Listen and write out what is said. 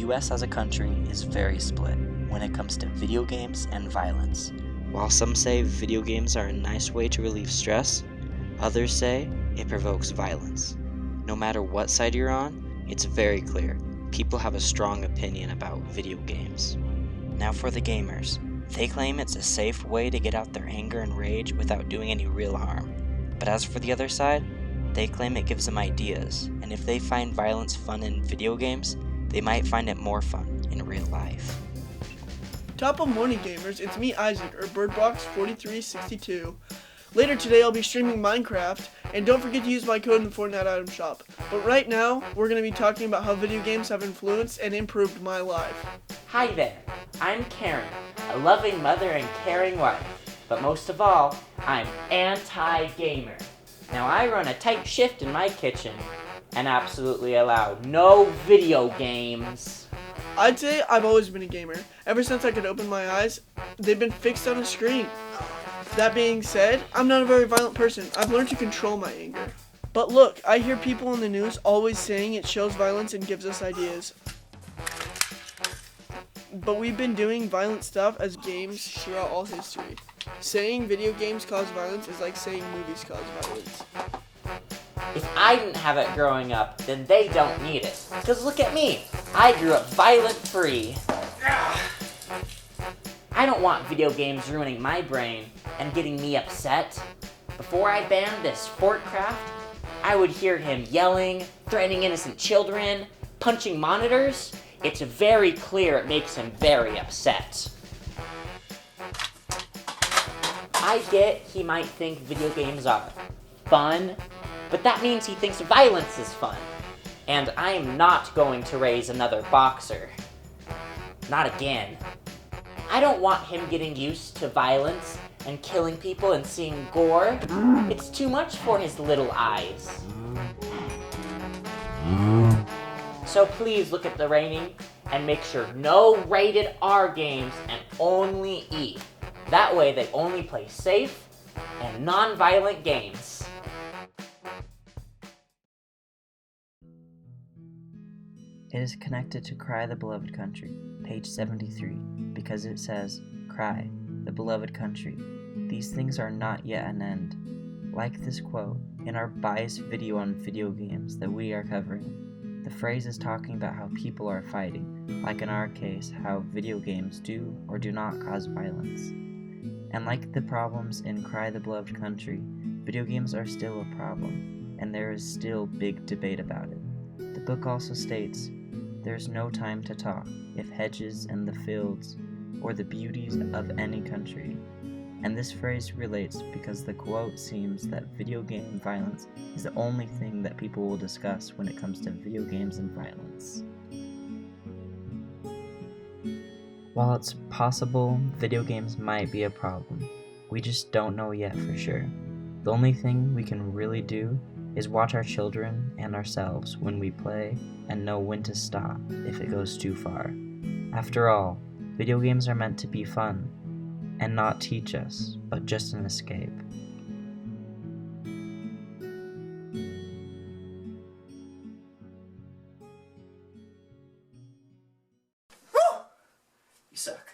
US as a country is very split when it comes to video games and violence. While some say video games are a nice way to relieve stress, others say it provokes violence. No matter what side you're on, it's very clear people have a strong opinion about video games. Now for the gamers. They claim it's a safe way to get out their anger and rage without doing any real harm. But as for the other side, they claim it gives them ideas, and if they find violence fun in video games, they might find it more fun in real life. Top of morning gamers, it's me Isaac, or BirdBox4362. Later today I'll be streaming Minecraft, and don't forget to use my code in the Fortnite item shop. But right now, we're going to be talking about how video games have influenced and improved my life. Hi there, I'm Karen, a loving mother and caring wife. But most of all, I'm anti-gamer. Now I run a tight shift in my kitchen and absolutely allow no video games. I'd say I've always been a gamer. Ever since I could open my eyes, they've been fixed on a screen. That being said, I'm not a very violent person. I've learned to control my anger. But look, I hear people in the news always saying it shows violence and gives us ideas. But we've been doing violent stuff as games throughout all history. Saying video games cause violence is like saying movies cause violence. If I didn't have it growing up, then they don't need it. Because look at me, I grew up violent-free. I don't want video games ruining my brain and getting me upset. Before I banned this Fortcraft, I would hear him yelling, threatening innocent children, punching monitors. It's very clear it makes him very upset. I get he might think video games are fun, but that means he thinks violence is fun. And I am not going to raise another boxer. Not again. I don't want him getting used to violence and killing people and seeing gore. It's too much for his little eyes. So please look at the rating and make sure no rated R games and only E. That way they only play safe and non-violent games. It is connected to Cry the Beloved Country, page 73, because it says, Cry, the beloved country. These things are not yet an end. Like this quote, in our biased video on video games that we are covering, the phrase is talking about how people are fighting, like in our case, how video games do or do not cause violence. And like the problems in Cry the Beloved Country, video games are still a problem, and there is still big debate about it. The book also states, there's no time to talk if hedges and the fields, or the beauties of any country. And this phrase relates because the quote seems that video game violence is the only thing that people will discuss when it comes to video games and violence. While it's possible video games might be a problem, we just don't know yet for sure. The only thing we can really do is watch our children and ourselves when we play and know when to stop if it goes too far. After all, video games are meant to be fun and not teach us, but just an escape. You suck.